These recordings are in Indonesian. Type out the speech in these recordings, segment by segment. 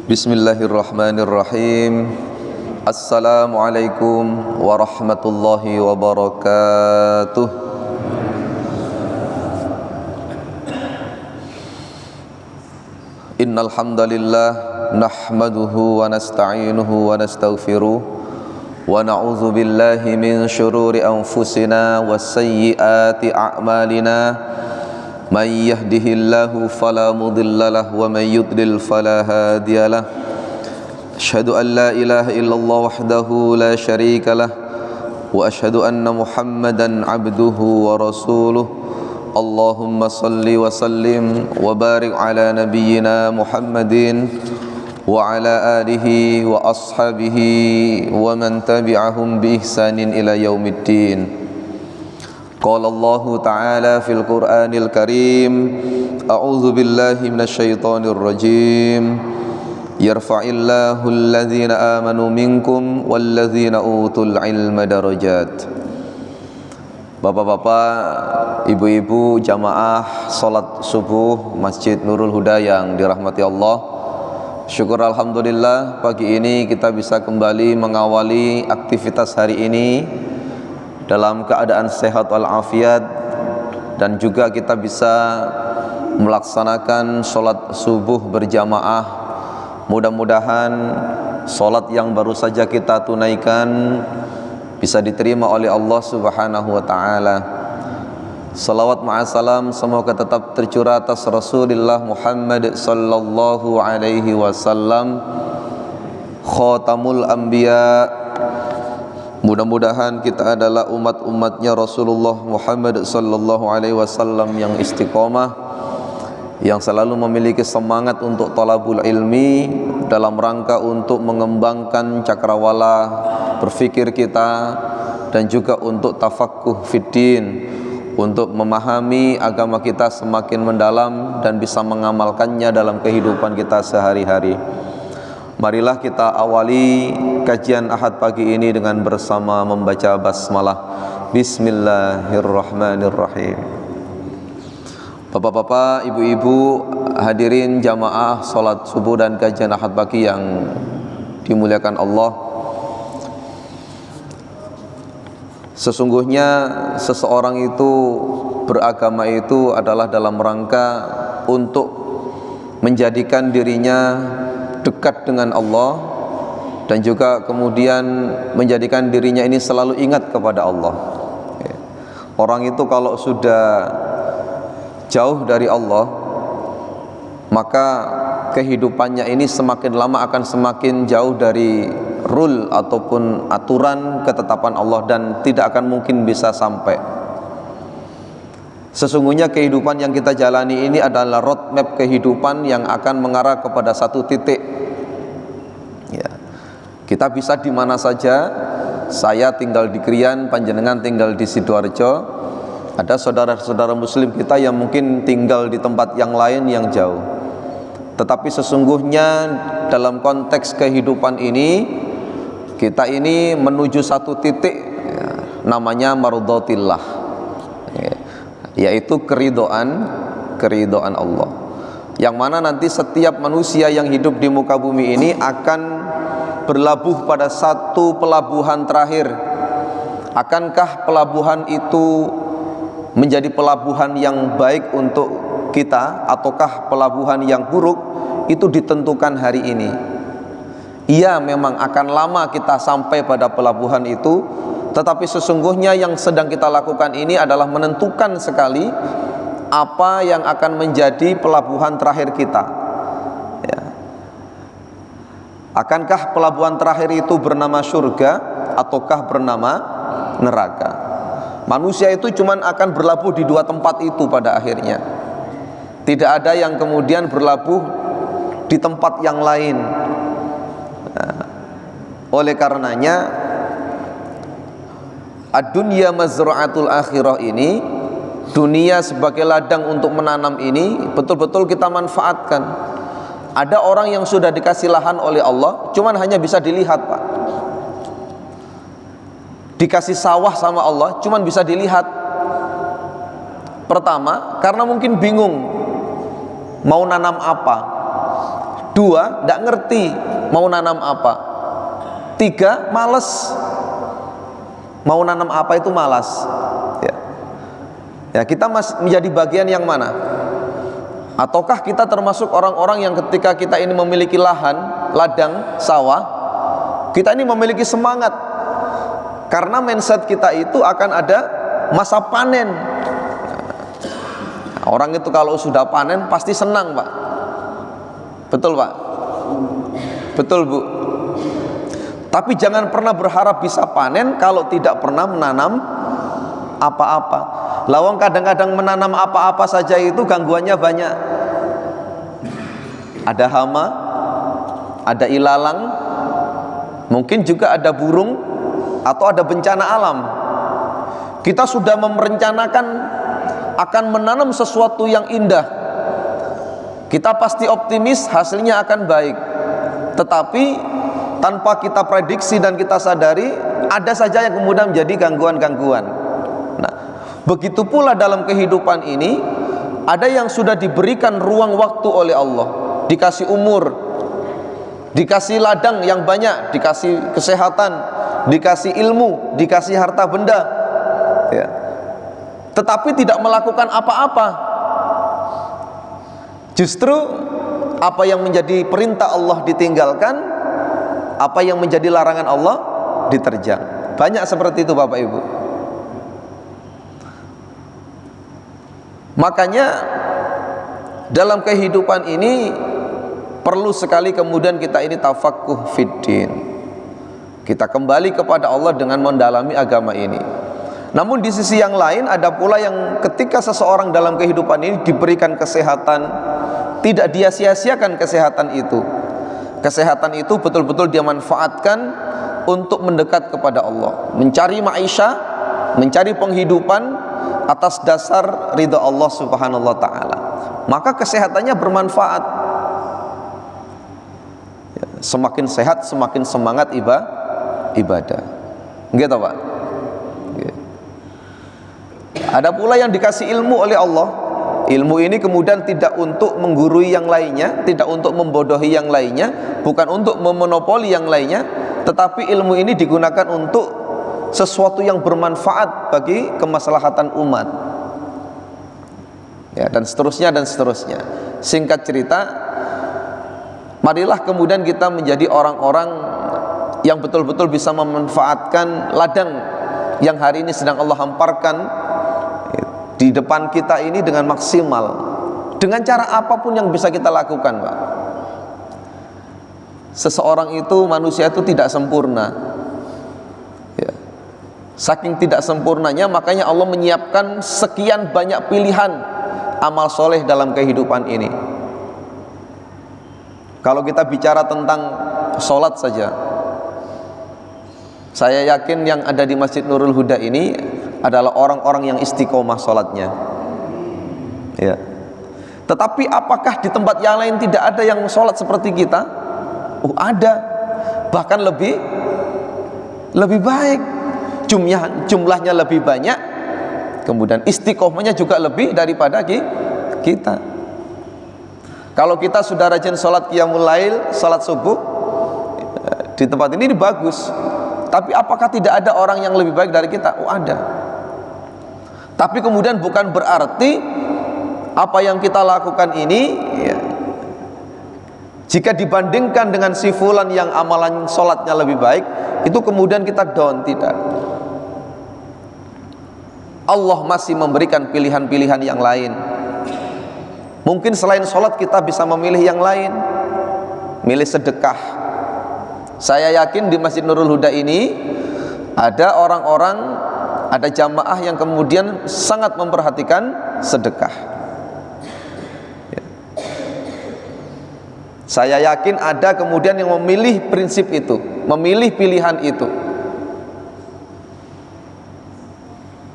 Bismillahirrahmanirrahim. Assalamualaikum warahmatullahi wabarakatuh. Innal hamdalillah nahmaduhu wa nasta'inuhu wa nastaghfiruh wa na'udzu billahi min shururi anfusina wa sayyiati a'malina. Man yahdihillahu fala mudilla lahu wa man yudlil fala hadiya lahu. Asyhadu an la ilaha illallah wahdahu la syarika lah wa asyhadu anna Muhammadan abduhu wa rasuluh. Allahumma salli wa sallim wa barik ala nabiyyina Muhammadin wa ala alihi wa ashabihi wa man tabi'ahum bi ihsanin ila yaumiddin. Qala Allah Ta'ala fil Qur'anil Karim, a'udzu billahi minasy syaithanir rajim. Yarfa'illahu alladhina amanu minkum walladzina utul ilma darajat. Bapak-bapak, ibu-ibu jamaah salat subuh Masjid Nurul Huda yang dirahmati Allah. Syukur alhamdulillah pagi ini kita bisa kembali mengawali aktivitas hari ini dalam keadaan sehat walafiat, dan juga kita bisa melaksanakan sholat subuh berjamaah. Mudah-mudahan sholat yang baru saja kita tunaikan bisa diterima oleh Allah Subhanahu wa ta'ala. Salawat ma'asalam semoga tetap tercurah atas Rasulullah Muhammad sallallahu alaihi wasallam, khatamul anbiya. Mudah-mudahan kita adalah umat-umatnya Rasulullah Muhammad sallallahu alaihi wasallam yang istiqomah, yang selalu memiliki semangat untuk talabul ilmi dalam rangka untuk mengembangkan cakrawala berfikir kita, dan juga untuk tafaqquh fiddin, untuk memahami agama kita semakin mendalam dan bisa mengamalkannya dalam kehidupan kita sehari-hari. Marilah kita awali kajian Ahad pagi ini dengan bersama membaca basmalah. Bismillahirrahmanirrahim. Bapak-bapak, ibu-ibu, hadirin jamaah salat subuh dan kajian Ahad pagi yang dimuliakan Allah. Sesungguhnya seseorang itu beragama itu adalah dalam rangka untuk menjadikan dirinya dekat dengan Allah, dan juga kemudian menjadikan dirinya ini selalu ingat kepada Allah. Orang itu kalau sudah jauh dari Allah, maka kehidupannya ini semakin lama akan semakin jauh dari rule ataupun aturan ketetapan Allah, dan tidak akan mungkin bisa sampai. Sesungguhnya kehidupan yang kita jalani ini adalah roadmap kehidupan yang akan mengarah kepada satu titik. Ya. Kita bisa di mana saja. Saya tinggal di Krian, panjenengan tinggal di Sidoarjo. Ada saudara-saudara muslim kita yang mungkin tinggal di tempat yang lain yang jauh. Tetapi sesungguhnya dalam konteks kehidupan ini, kita ini menuju satu titik, ya, namanya mardhatillah, ya, yaitu keridhaan Allah, yang mana nanti setiap manusia yang hidup di muka bumi ini akan berlabuh pada satu pelabuhan terakhir. Akankah pelabuhan itu menjadi pelabuhan yang baik untuk kita, ataukah pelabuhan yang buruk? Itu ditentukan hari ini. Iya, memang akan lama kita sampai pada pelabuhan itu, tetapi sesungguhnya yang sedang kita lakukan ini adalah menentukan sekali apa yang akan menjadi pelabuhan terakhir kita, ya. Akankah pelabuhan terakhir itu bernama surga ataukah bernama neraka? Manusia itu cuman akan berlabuh di dua tempat itu pada akhirnya. Tidak ada yang kemudian berlabuh di tempat yang lain. Nah, oleh karenanya ad-dunya mazra'atul akhirah ini, dunia sebagai ladang untuk menanam ini, betul-betul kita manfaatkan. Ada orang yang sudah dikasih lahan oleh Allah, cuman hanya bisa dilihat, Pak. Dikasih sawah sama Allah, cuman bisa dilihat. Pertama, karena mungkin bingung mau nanam apa. 2, tidak ngerti mau nanam apa. 3, males. Mau nanam apa itu malas. Ya, kita menjadi bagian yang mana? Ataukah kita termasuk orang-orang yang ketika kita ini memiliki lahan, ladang, sawah, kita ini memiliki semangat karena mindset kita itu akan ada masa panen. Orang itu kalau sudah panen pasti senang, Pak. Betul, Pak? Betul, Bu. Tapi jangan pernah berharap bisa panen kalau tidak pernah menanam apa-apa. Lawang kadang-kadang menanam apa-apa saja itu gangguannya banyak. Ada hama, ada ilalang, mungkin juga ada burung, atau ada bencana alam. Kita sudah merencanakan akan menanam sesuatu yang indah. Kita pasti optimis hasilnya akan baik. Tetapi tanpa kita prediksi dan kita sadari, ada saja yang kemudian menjadi gangguan-gangguan. Nah, begitu pula dalam kehidupan ini, ada yang sudah diberikan ruang waktu oleh Allah, dikasih umur, dikasih ladang yang banyak, dikasih kesehatan, dikasih ilmu, dikasih harta benda, ya. Tetapi tidak melakukan apa-apa. Justru apa yang menjadi perintah Allah ditinggalkan, apa yang menjadi larangan Allah diterjang. Banyak seperti itu, Bapak Ibu. Makanya dalam kehidupan ini perlu sekali kemudian kita ini tafaqquh fiddin. Kita kembali kepada Allah dengan mendalami agama ini. Namun di sisi yang lain ada pula yang ketika seseorang dalam kehidupan ini diberikan kesehatan, tidak dia sia-siakan kesehatan itu. Kesehatan itu betul-betul dia manfaatkan untuk mendekat kepada Allah, mencari maisha, mencari penghidupan atas dasar ridha Allah Subhanahu wa taala. Maka kesehatannya bermanfaat. Ya, semakin sehat semakin semangat ibadah. Gitu, Pak. Ya. Ada pula yang dikasih ilmu oleh Allah. Ilmu ini kemudian tidak untuk menggurui yang lainnya, tidak untuk membodohi yang lainnya, bukan untuk memonopoli yang lainnya, tetapi ilmu ini digunakan untuk sesuatu yang bermanfaat bagi kemaslahatan umat, ya, dan seterusnya dan seterusnya. Singkat cerita, marilah kemudian kita menjadi orang-orang yang betul-betul bisa memanfaatkan ladang yang hari ini sedang Allah hamparkan di depan kita ini dengan maksimal, dengan cara apapun yang bisa kita lakukan, Pak. Seseorang itu, manusia itu tidak sempurna. Saking tidak sempurnanya, makanya Allah menyiapkan sekian banyak pilihan amal soleh dalam kehidupan ini. Kalau kita bicara tentang sholat saja, saya yakin yang ada di Masjid Nurul Huda ini adalah orang-orang yang istiqomah sholatnya, ya. Tetapi apakah di tempat yang lain tidak ada yang sholat seperti kita? Ada, bahkan lebih baik. Jumlahnya lebih banyak, kemudian istiqomahnya juga lebih daripada kita. Kalau kita sudah rajin sholat qiyamul lail, sholat subuh di tempat ini bagus. Tapi apakah tidak ada orang yang lebih baik dari kita? Ada. Tapi kemudian bukan berarti apa yang kita lakukan ini, ya, jika dibandingkan dengan si fulan yang amalan sholatnya lebih baik, itu kemudian kita down. Tidak. Allah masih memberikan pilihan-pilihan yang lain. Mungkin selain sholat kita bisa memilih yang lain, milih sedekah. Saya yakin di Masjid Nurul Huda ini ada orang-orang, ada jamaah yang kemudian sangat memperhatikan sedekah. Saya yakin ada kemudian yang memilih prinsip itu, memilih pilihan itu,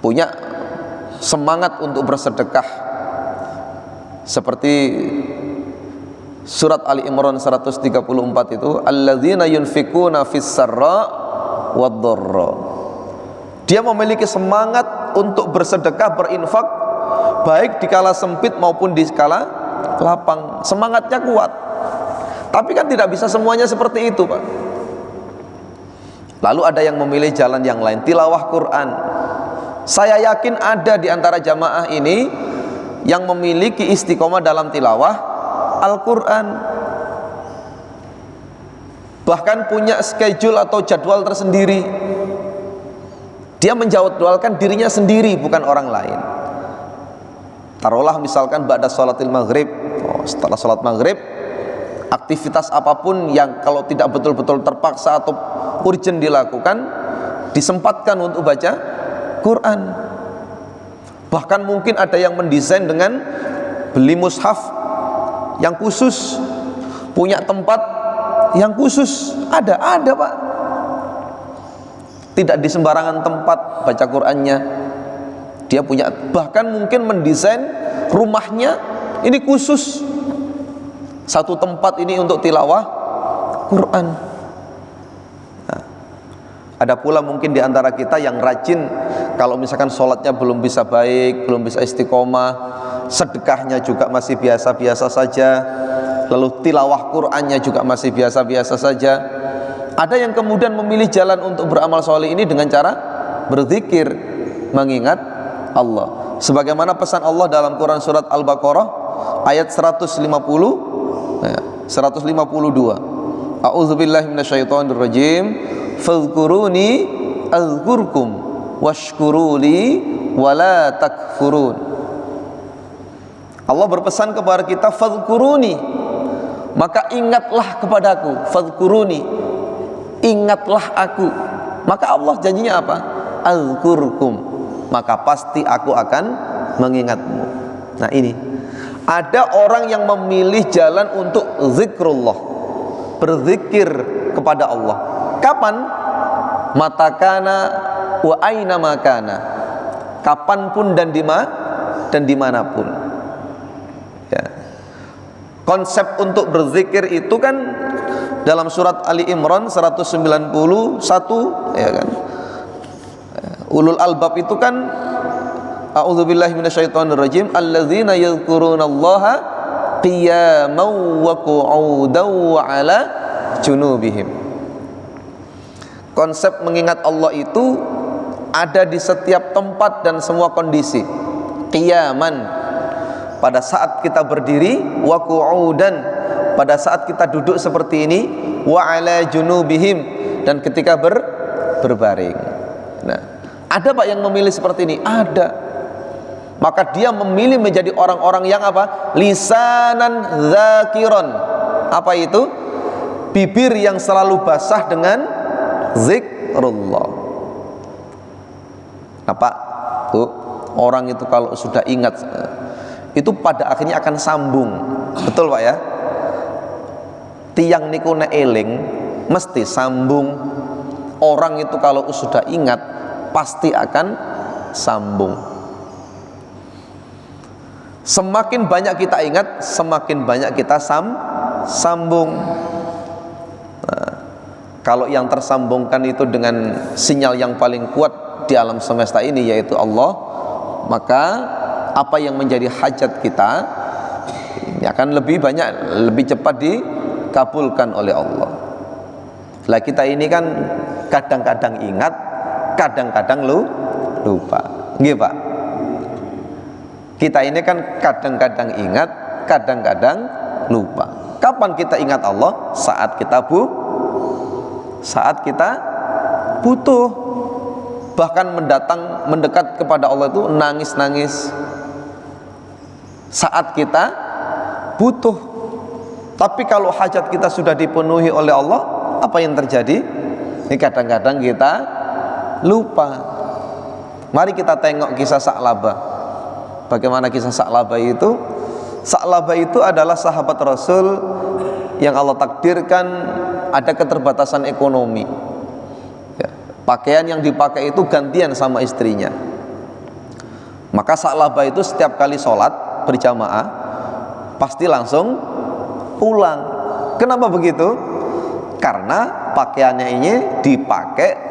punya semangat untuk bersedekah. Seperti surat Ali Imran 134 itu, alladzina yunfikuna fis sarra wad dharra. Dia memiliki semangat untuk bersedekah, berinfak, baik di kala sempit maupun di kala lapang. Semangatnya kuat. Tapi kan tidak bisa semuanya seperti itu, Pak. Lalu ada yang memilih jalan yang lain, tilawah Quran. Saya yakin ada di antara jamaah ini yang memiliki istiqomah dalam tilawah Al-Quran, bahkan punya schedule atau jadwal tersendiri. Dia menjadwalkan dirinya sendiri, bukan orang lain. Taruhlah misalkan ba'da sholatil maghrib, setelah sholat maghrib, aktivitas apapun yang kalau tidak betul-betul terpaksa atau urgent dilakukan, disempatkan untuk baca Quran. Bahkan mungkin ada yang mendesain dengan beli mushaf yang khusus, punya tempat yang khusus. Ada Pak. Tidak di sembarangan tempat baca Qurannya. Dia punya, bahkan mungkin mendesain rumahnya ini khusus, satu tempat ini untuk tilawah Quran. Nah, ada pula mungkin di antara kita yang rajin, kalau misalkan sholatnya belum bisa baik, belum bisa istiqomah, sedekahnya juga masih biasa-biasa saja, lalu tilawah Qurannya juga masih biasa-biasa saja. Ada yang kemudian memilih jalan untuk beramal soleh ini dengan cara berzikir, mengingat Allah. Sebagaimana pesan Allah dalam Quran surat Al-Baqarah ayat 152. A'udzubillahi minasyaitonirrajim. Fadhkuruni azkurkum washkuruli wala takfurun. Allah berpesan kepada kita, fadhkuruni, maka ingatlah kepadaku. Fadhkuruni, ingatlah aku. Maka Allah janjinya apa? Azkurkum, maka pasti aku akan mengingatmu. Nah ini, ada orang yang memilih jalan untuk zikrullah, berzikir kepada Allah. Kapan? Matakana wa aina makana, kapanpun dan dimanapun. Ya. Konsep untuk berzikir itu kan dalam surat Ali Imran 191, ya kan. Ulul albab itu kan, a'udzubillahi minasyaitonirrajim, alladzina yadhkurunallaha qiyaman wa qu'udan wa 'ala junubihim. Konsep mengingat Allah itu ada di setiap tempat dan semua kondisi. Qiyaman, pada saat kita berdiri, wa qu'udan, pada saat kita duduk seperti ini, wa 'ala junubihim, dan ketika berbaring. Nah, ada Pak yang memilih seperti ini? Ada. Maka dia memilih menjadi orang-orang yang apa? Lisanan zakiron. Apa itu? Bibir yang selalu basah dengan zikrullah. Nah Pak, tuh, orang itu kalau sudah ingat, itu pada akhirnya akan sambung. Betul Pak ya? Tiang niku nek eling mesti sambung. Orang itu kalau sudah ingat pasti akan sambung. Semakin banyak kita ingat, semakin banyak kita sambung. Nah, kalau yang tersambungkan itu dengan sinyal yang paling kuat di alam semesta ini, yaitu Allah, maka apa yang menjadi hajat kita ini akan lebih banyak, lebih cepat dikabulkan oleh Allah. Lah kita ini kan kadang-kadang ingat, kadang-kadang lupa. Nggih Pak. Kita ini kan kadang-kadang ingat, kadang-kadang lupa. Kapan kita ingat Allah? Saat kita butuh. Bahkan mendekat kepada Allah itu nangis-nangis. Saat kita butuh. Tapi kalau hajat kita sudah dipenuhi oleh Allah, apa yang terjadi? Ini kadang-kadang kita lupa. Mari kita tengok kisah Sa'labah. Bagaimana kisah Sa'labah itu? Sa'labah itu adalah sahabat Rasul yang Allah takdirkan ada keterbatasan ekonomi. Ya, pakaian yang dipakai itu gantian sama istrinya. Maka Sa'labah itu setiap kali sholat berjamaah pasti langsung pulang. Kenapa begitu? Karena pakaiannya ini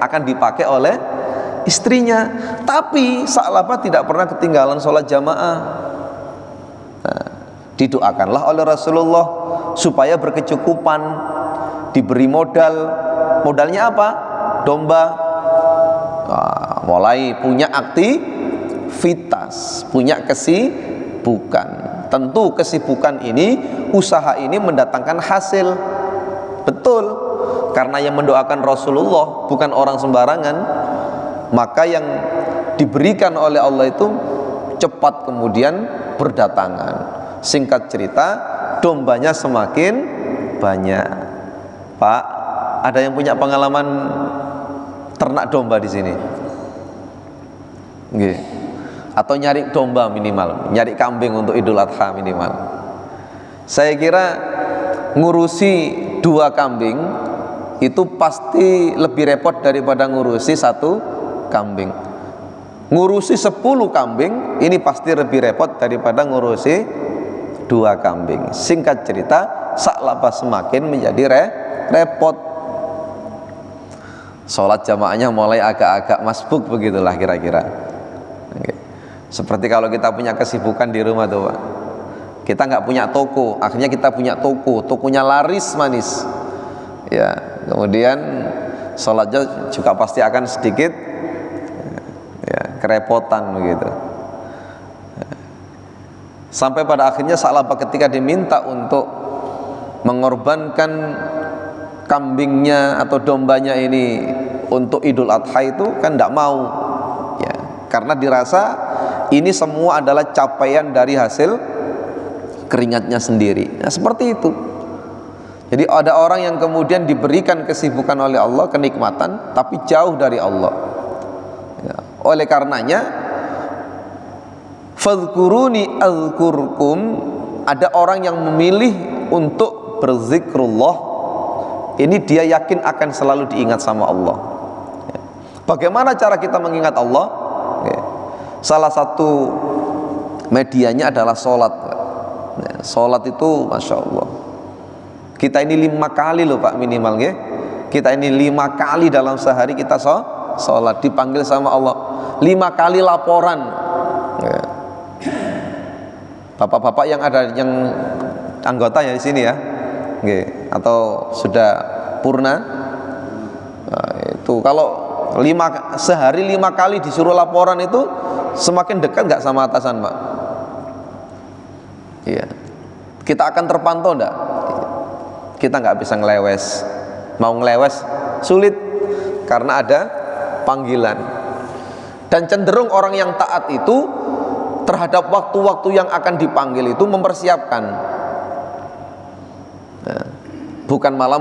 akan dipakai oleh istrinya. Tapi Sa'labah tidak pernah ketinggalan sholat jamaah. Nah, didoakanlah oleh Rasulullah supaya berkecukupan, diberi modalnya apa? Domba. Mulai punya aktivitas, punya kesibukan. Tentu kesibukan ini, usaha ini mendatangkan hasil. Betul, karena yang mendoakan Rasulullah bukan orang sembarangan, maka yang diberikan oleh Allah itu cepat kemudian berdatangan. Singkat cerita, dombanya semakin banyak. Pak, ada yang punya pengalaman ternak domba di sini? Nggih. Atau nyari domba minimal, nyari kambing untuk Idul Adha minimal. Saya kira ngurusi 2 kambing itu pasti lebih repot daripada ngurusi 1 kambing. Ngurusi 10 kambing ini pasti lebih repot daripada ngurusi 2 kambing. Singkat cerita, saklaba semakin menjadi repot. Sholat jamaahnya mulai agak-agak masbuk, begitulah kira-kira. Seperti kalau kita punya kesibukan di rumah tuh Pak, kita nggak punya toko, akhirnya kita punya tokonya laris manis, ya, kemudian sholatnya juga pasti akan sedikit, ya, kerepotan begitu. Sampai pada akhirnya saklaba ketika diminta untuk mengorbankan kambingnya atau dombanya ini untuk Idul Adha itu kan tidak mau, ya, karena dirasa ini semua adalah capaian dari hasil keringatnya sendiri. Nah, seperti itu. Jadi ada orang yang kemudian diberikan kesibukan oleh Allah, kenikmatan, tapi jauh dari Allah. Ya, oleh karenanya, fadhkuruni azkurkum, ada orang yang memilih untuk berzikrullah, ini dia yakin akan selalu diingat sama Allah. Ya. Bagaimana cara kita mengingat Allah? Ya. Salah satu medianya adalah sholat. Ya, sholat itu Masya Allah, kita ini 5 kali loh Pak minimal ya. Kita ini 5 kali dalam sehari kita sholat, dipanggil sama Allah 5 kali laporan. Ya. Bapak-bapak yang ada, yang anggota ya di sini ya, ya, atau sudah purna, nah, itu kalau sehari 5 kali disuruh laporan itu semakin dekat nggak sama atasan Pak? Iya. Kita akan terpantau enggak? Kita nggak bisa ngelewes. Mau ngelewes sulit karena ada panggilan. Dan cenderung orang yang taat itu terhadap waktu-waktu yang akan dipanggil itu mempersiapkan. Nah, bukan malah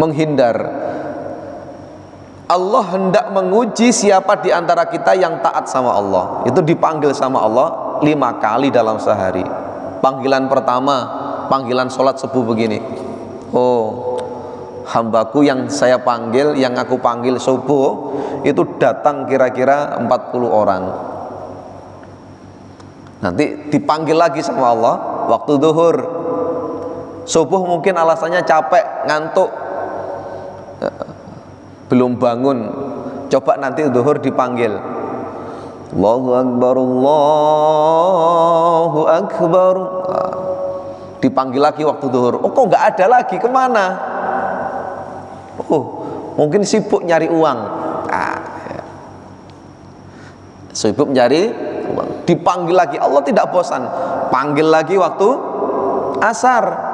menghindar. Allah hendak menguji siapa di antara kita yang taat sama Allah. Itu dipanggil sama Allah 5 kali dalam sehari. Panggilan pertama, panggilan sholat subuh begini. Oh, hambaku yang saya panggil, yang aku panggil subuh, itu datang kira-kira 40 orang. Nanti dipanggil lagi sama Allah waktu zuhur. Subuh mungkin alasannya capek, ngantuk, belum bangun. Coba nanti zuhur dipanggil, Allahu Akbar, Allahu Akbar. Dipanggil lagi waktu zuhur. Oh, kok nggak ada lagi, kemana? Oh, mungkin sibuk nyari uang. Ya. Sibuk nyari uang. Dipanggil lagi, Allah tidak bosan. Panggil lagi waktu asar.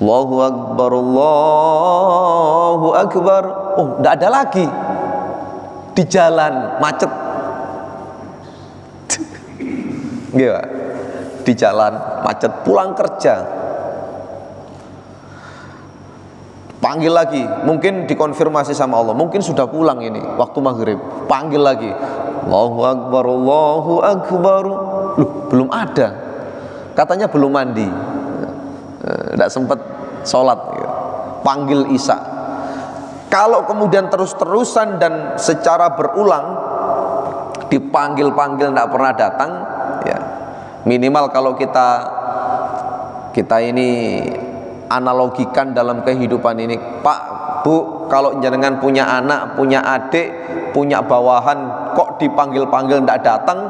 Allahu Akbar, Allahu Akbar. Oh, nggak ada lagi. Di jalan macet. Gimana? Di jalan macet, pulang kerja. Panggil lagi, mungkin dikonfirmasi sama Allah, mungkin sudah pulang ini waktu maghrib. Panggil lagi, Allahu Akbar, Allahu Akbar. Loh, belum ada. Katanya belum mandi, tidak sempat sholat. Panggil isya. Kalau kemudian terus-terusan dan secara berulang dipanggil-panggil tidak pernah datang, ya minimal kalau kita ini analogikan dalam kehidupan ini, Pak, Bu, kalau jenengan punya anak, punya adik, punya bawahan, kok dipanggil-panggil tidak datang,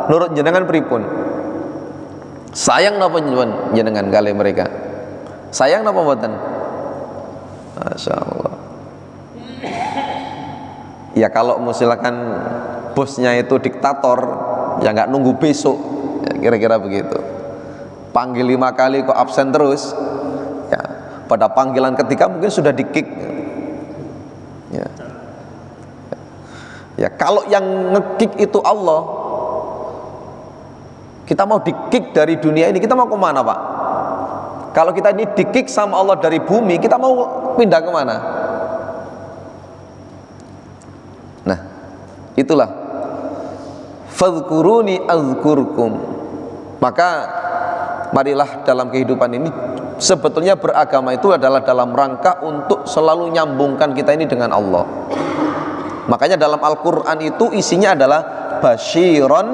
menurut jenengan pripun? Sayang napa jenengan kali mereka? Sayang napa mboten? Masya Allah. Ya kalau misalkan bosnya itu diktator, ya nggak nunggu besok, ya, kira-kira begitu. Panggil 5 kali kok absen terus, ya pada panggilan ketiga mungkin sudah di-kick. Ya. Ya kalau yang nge-kick itu Allah, kita mau di-kick dari dunia ini, kita mau kemana Pak? Kalau kita ini di-kick sama Allah dari bumi, kita mau pindah kemana? Nah, itulah fadhkuruni azkurkum. Maka marilah dalam kehidupan ini, sebetulnya beragama itu adalah dalam rangka untuk selalu nyambungkan kita ini dengan Allah. Makanya dalam Al-Quran itu isinya adalah basyiron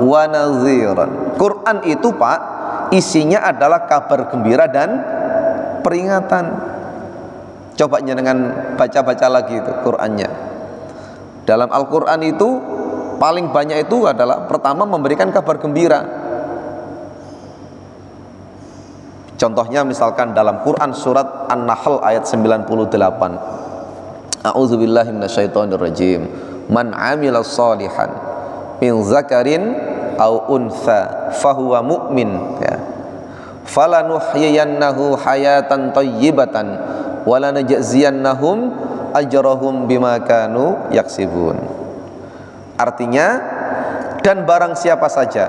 wa nadhiran. Quran itu Pak, isinya adalah kabar gembira dan peringatan. Coba jangan baca-baca lagi itu Qurannya. Dalam Al-Quran itu paling banyak itu adalah pertama memberikan kabar gembira. Contohnya misalkan dalam Quran surat An-Nahl ayat 98. A'udzubillahi minasyaitonirrajim. Man 'amila shalihan min zakarin aw untha fahuwa mu'min, ya. Falanuhyiyannahu hayatan thayyibatan wa lanajziyannahum ajrahum bima kanu yaksibun. Artinya, dan barang siapa saja,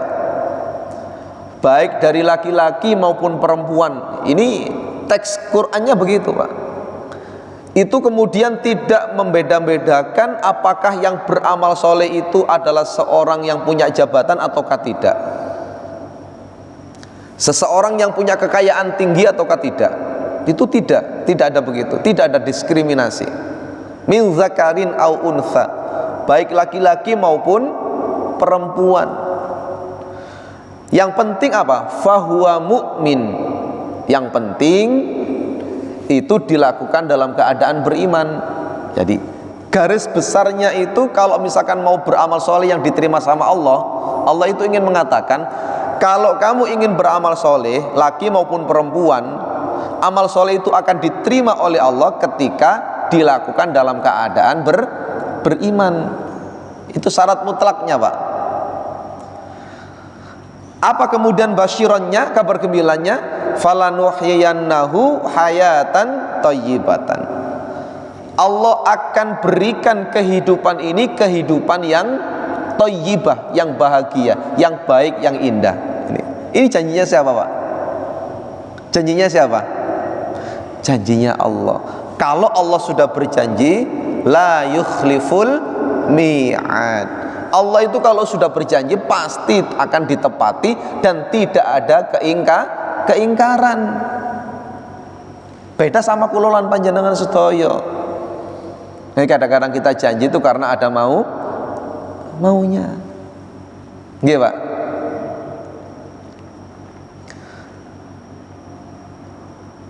baik dari laki-laki maupun perempuan, ini teks Qur'annya begitu Pak, itu kemudian tidak membeda-bedakan apakah yang beramal soleh itu adalah seorang yang punya jabatan ataukah tidak, seseorang yang punya kekayaan tinggi ataukah tidak. Itu tidak ada begitu, tidak ada diskriminasi. Min zakarin au untha, baik laki-laki maupun perempuan. Yang penting apa? Fahuwa mu'min. Yang penting itu dilakukan dalam keadaan beriman. Jadi garis besarnya itu, kalau misalkan mau beramal soleh yang diterima sama Allah, Allah itu ingin mengatakan, kalau kamu ingin beramal soleh, laki maupun perempuan, amal soleh itu akan diterima oleh Allah ketika dilakukan dalam keadaan beriman. Itu syarat mutlaknya Pak. Apa kemudian basyirannya, kabar gembiranya? Falanuhyiyannahu hayatan thayyibatan. Allah akan berikan kehidupan ini kehidupan yang thayyibah, yang bahagia, yang baik, yang indah. Ini janjinya siapa Pak? Janjinya siapa? Janjinya Allah. Kalau Allah sudah berjanji, la yukhliful mi'ad. Allah itu kalau sudah berjanji pasti akan ditepati dan tidak ada keingkaran. Beda sama kulolan panjenengan sedaya. Nah, kadang-kadang kita janji itu karena ada maunya. Nggih, Pak.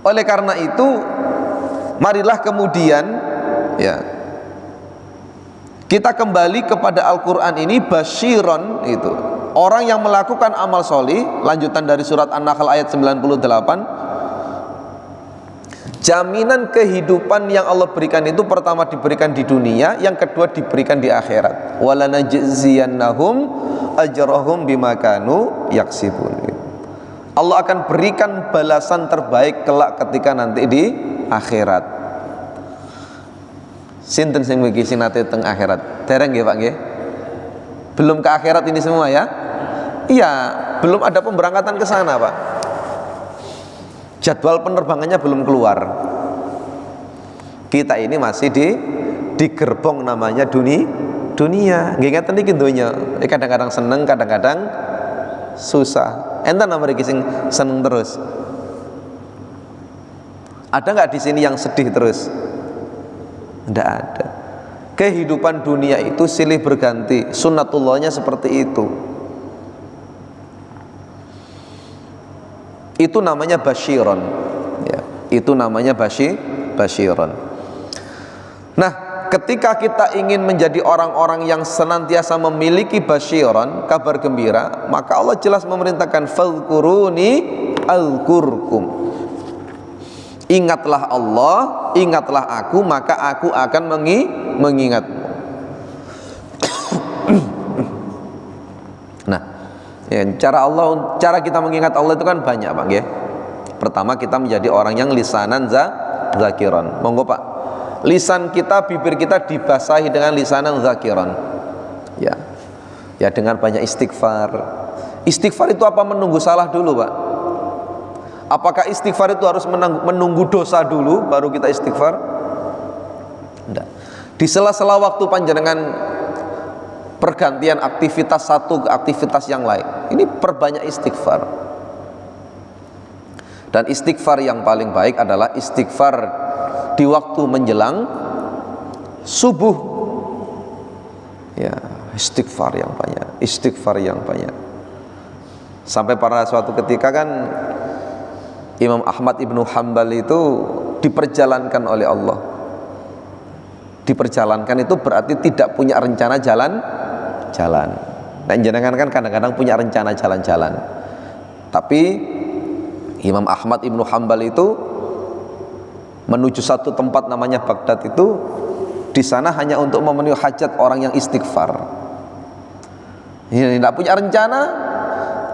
Oleh karena itu, marilah kemudian ya kita kembali kepada Al-Quran ini, basyiron itu orang yang melakukan amal solih. Lanjutan dari surat An-Nahl ayat 98. Jaminan kehidupan yang Allah berikan itu pertama diberikan di dunia, yang kedua diberikan di akhirat. Walanajziyannahum ajrahum bima kanu yaksibun. Allah akan berikan balasan terbaik kelak ketika nanti di akhirat. Sinten sing mriki sinate teng akhirat? Dereng nggih Pak nggih? Belum ke akhirat ini semua ya? Iya, belum ada pemberangkatan ke sana Pak. Jadwal penerbangannya belum keluar. Kita ini masih di gerbong namanya dunia. Nggih ngeten iki donya. Kadang-kadang seneng, kadang-kadang susah. Enten mriki sing seneng terus? Ada nggak di sini yang sedih terus? Tidak ada. Kehidupan dunia itu silih berganti, sunnatullahnya seperti itu. Itu namanya basyiron ya. Itu namanya basyiron. Nah, ketika kita ingin menjadi orang-orang yang senantiasa memiliki basyiran, kabar gembira, maka Allah jelas memerintahkan fadhkuruni azkurkum. Ingatlah Allah, ingatlah aku, maka aku akan mengingatmu. Nah, ya, cara kita mengingat Allah itu kan banyak, Pak, ya. Pertama, kita menjadi orang yang lisanan zakiran. Monggo, Pak. Lisan kita, bibir kita dibasahi dengan lisanan zakiran. Ya. Ya, dengan banyak istighfar. Istighfar itu apa? Menunggu salah dulu, Pak? Apakah istighfar itu harus menunggu dosa dulu baru kita istighfar? Tidak. Di sela-sela waktu panjenengan pergantian aktivitas satu ke aktivitas yang lain, ini perbanyak istighfar. Dan istighfar yang paling baik adalah istighfar di waktu menjelang subuh. Ya, istighfar yang banyak, istighfar yang banyak. Sampai pada suatu ketika kan Imam Ahmad ibnu Hanbal itu diperjalankan oleh Allah. Diperjalankan itu berarti tidak punya rencana jalan. Nah, jenengan kan kadang-kadang punya rencana jalan-jalan. Tapi Imam Ahmad ibnu Hanbal itu menuju satu tempat namanya Baghdad itu, di sana hanya untuk memenuhi hajat orang yang istighfar. Ini tidak punya rencana,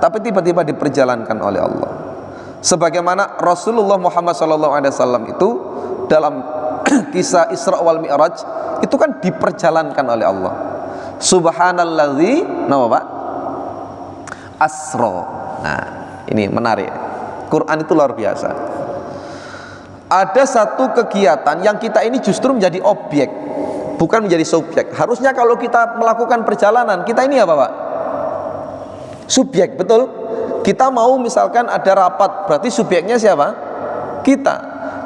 tapi tiba-tiba diperjalankan oleh Allah. Sebagaimana Rasulullah Muhammad SAW itu dalam kisah Isra wal Mi'raj itu kan diperjalankan oleh Allah. Subhanalladzi asra. Nah, ini menarik. Quran itu luar biasa. Ada satu kegiatan yang kita ini justru menjadi objek, bukan menjadi subjek. Harusnya kalau kita melakukan perjalanan, kita ini apa, Pak? Subjek, betul? Kita mau misalkan ada rapat, berarti subjeknya siapa? Kita.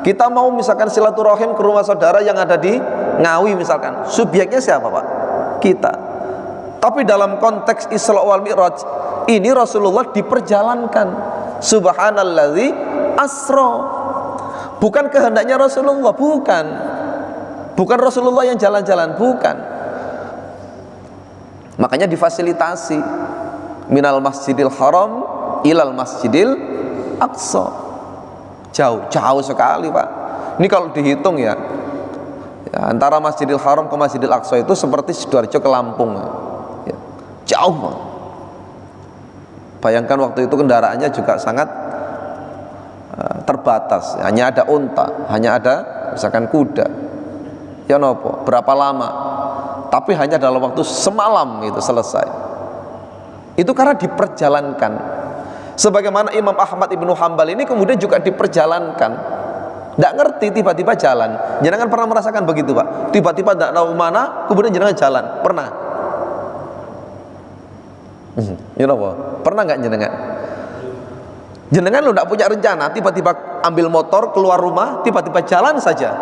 Kita mau misalkan silaturahim ke rumah saudara yang ada di Ngawi misalkan, subjeknya siapa, Pak? Kita. Tapi dalam konteks Isra wal Mi'raj ini Rasulullah diperjalankan. Subhanalladzi asra. Bukan kehendaknya Rasulullah, bukan. Bukan Rasulullah yang jalan-jalan, bukan. Makanya difasilitasi minal masjidil haram ilal masjidil aqsa. Jauh sekali, Pak. Ini kalau dihitung ya, antara Masjidil Haram ke Masjidil Aqsa itu seperti Sidoarjo ke Lampung ya. Jauh, Pak. Bayangkan waktu itu kendaraannya juga sangat terbatas, hanya ada unta, hanya ada misalkan kuda ya nopo, berapa lama, tapi hanya dalam waktu semalam itu selesai. Itu karena diperjalankan. Sebagaimana Imam Ahmad ibnu Hanbal ini kemudian juga diperjalankan, tidak ngerti tiba-tiba jalan. Jangan pernah merasakan begitu, Pak? Tiba-tiba tidak tahu mana, kemudian jangan jalan. Pernah? You know what? Pernah nggak jenengan? Jenengan lo tidak punya rencana, tiba-tiba ambil motor keluar rumah, tiba-tiba jalan saja.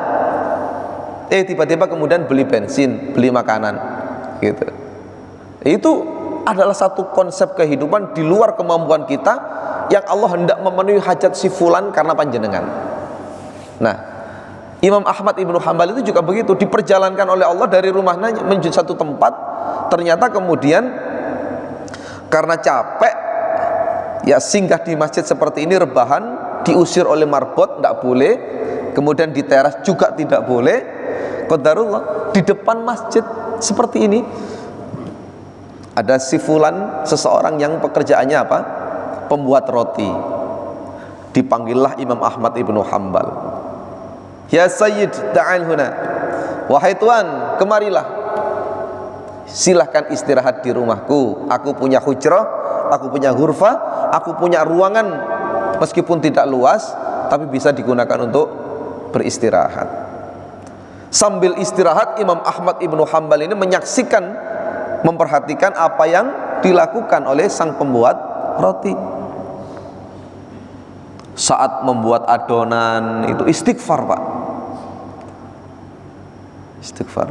Tiba-tiba kemudian beli bensin, beli makanan, gitu. Itu adalah satu konsep kehidupan di luar kemampuan kita yang Allah hendak memenuhi hajat si fulan karena panjenengan. Nah, Imam Ahmad ibnu Hanbal itu juga begitu, diperjalankan oleh Allah dari rumahnya menuju satu tempat. Ternyata kemudian karena capek ya singgah di masjid seperti ini, rebahan, diusir oleh marbot, tidak boleh. Kemudian di teras juga tidak boleh. Qadarullah, di depan masjid seperti ini ada si fulan, seseorang yang pekerjaannya apa? Pembuat roti. Dipanggillah Imam Ahmad ibnu Hanbal. Ya Sayyid, ta'al huna. Wahai Tuan, kemarilah. Silahkan istirahat di rumahku. Aku punya hujrah, aku punya ghurfah, aku punya ruangan meskipun tidak luas, tapi bisa digunakan untuk beristirahat. Sambil istirahat, Imam Ahmad ibnu Hanbal ini menyaksikan, memperhatikan apa yang dilakukan oleh sang pembuat roti. Saat membuat adonan itu istighfar, Pak. Istighfar.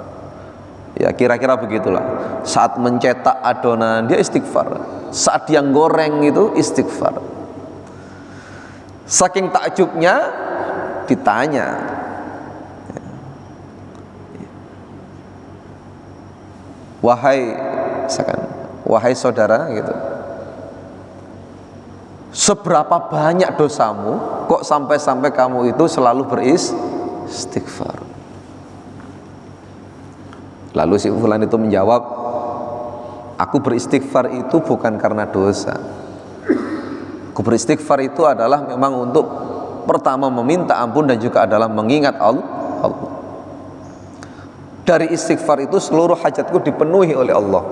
Ya kira-kira begitulah. Saat mencetak adonan dia istighfar. Saat dia goreng itu istighfar. Saking takjubnya ditanya, wahai saudara gitu, seberapa banyak dosamu kok sampai-sampai kamu itu selalu beristighfar? Lalu si fulan itu menjawab, aku beristighfar itu bukan karena dosa. Aku beristighfar itu adalah memang untuk pertama meminta ampun dan juga adalah mengingat Allah. Dari istighfar itu seluruh hajatku dipenuhi oleh Allah.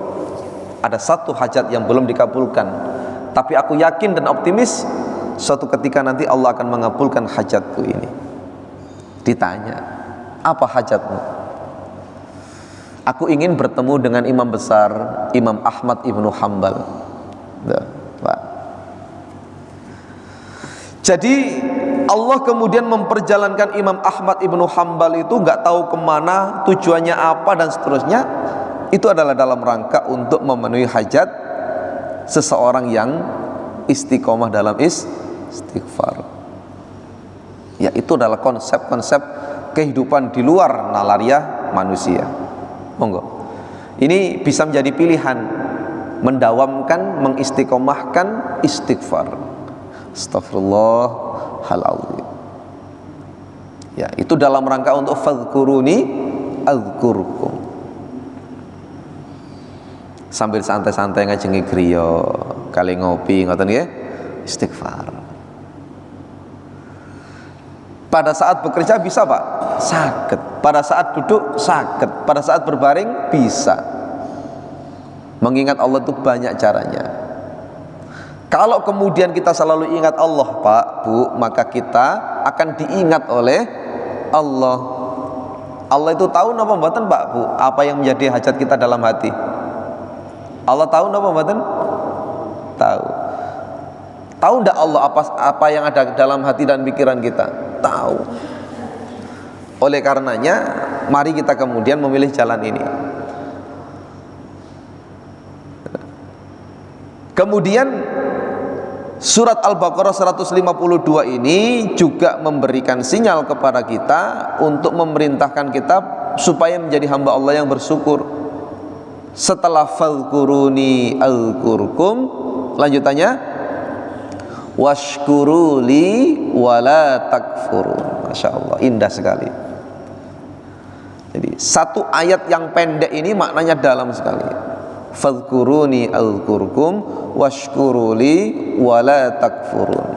Ada satu hajat yang belum dikabulkan, tapi aku yakin dan optimis suatu ketika nanti Allah akan mengabulkan hajatku ini. Ditanya, apa hajatmu? Aku ingin bertemu dengan imam besar, Imam Ahmad ibnu Hanbal. Pak. Jadi Allah kemudian memperjalankan Imam Ahmad ibnu Hanbal itu nggak tahu kemana, tujuannya apa dan seterusnya. Itu adalah dalam rangka untuk memenuhi hajat seseorang yang istiqomah dalam istighfar. Ya, itu adalah konsep-konsep kehidupan di luar nalariah manusia. Monggo. Ini bisa menjadi pilihan, mendawamkan, mengistiqomahkan istighfar. Astagfirullahaladzim. Ya, itu dalam rangka untuk fadhkuruni adzkurkum. Sambil santai-santai ngajengi griya, kali ngopi ngoten nggih, istighfar. Pada saat bekerja bisa Pak? Sakit. Pada saat duduk sakit. Pada saat berbaring bisa. Mengingat Allah itu banyak caranya. Kalau kemudian kita selalu ingat Allah Pak, Bu, maka kita akan diingat oleh Allah. Allah itu tahu napa mboten Pak, Bu, apa yang menjadi hajat kita dalam hati? Allah tahu napa mboten? Tahu. Tahu ndak Allah apa yang ada dalam hati dan pikiran kita? Tahu. Oleh karenanya, mari kita kemudian memilih jalan ini. Kemudian surat Al-Baqarah 152 ini juga memberikan sinyal kepada kita untuk memerintahkan kita supaya menjadi hamba Allah yang bersyukur. Setelah fadhkuruni adzkurkum, lanjutannya washkuruli wala takfurun. Masya Allah, indah sekali. Jadi satu ayat yang pendek ini maknanya dalam sekali. Fadhkuruni adzkurkum washkuruli wala takfurun.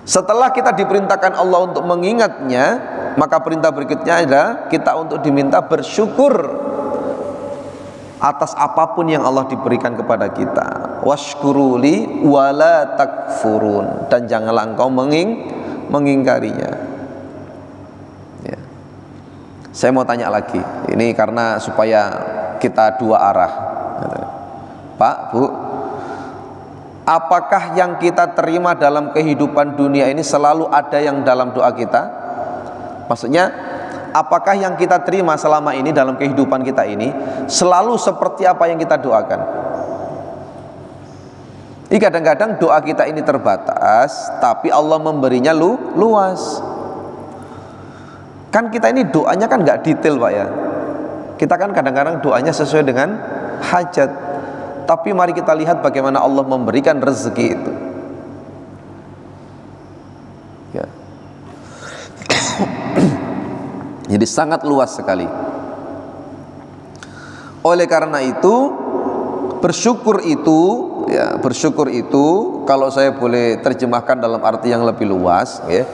Setelah kita diperintahkan Allah untuk mengingatnya, maka perintah berikutnya adalah kita untuk diminta bersyukur atas apapun yang Allah diberikan kepada kita. Washkuruli wala takfurun, dan janganlah engkau mengingkarinya. Ya. Saya mau tanya lagi, ini karena supaya kita dua arah. Pak, Bu, apakah yang kita terima dalam kehidupan dunia ini selalu ada yang dalam doa kita? Maksudnya, apakah yang kita terima selama ini dalam kehidupan kita ini selalu seperti apa yang kita doakan? Ini kadang-kadang doa kita ini terbatas, tapi Allah memberinya luas. Kan kita ini doanya kan nggak detail Pak ya. Kita kan kadang-kadang doanya sesuai dengan hajat. Tapi mari kita lihat bagaimana Allah memberikan rezeki itu. Ya. Jadi sangat luas sekali. Oleh karena itu, bersyukur itu kalau saya boleh terjemahkan dalam arti yang lebih luas, ya.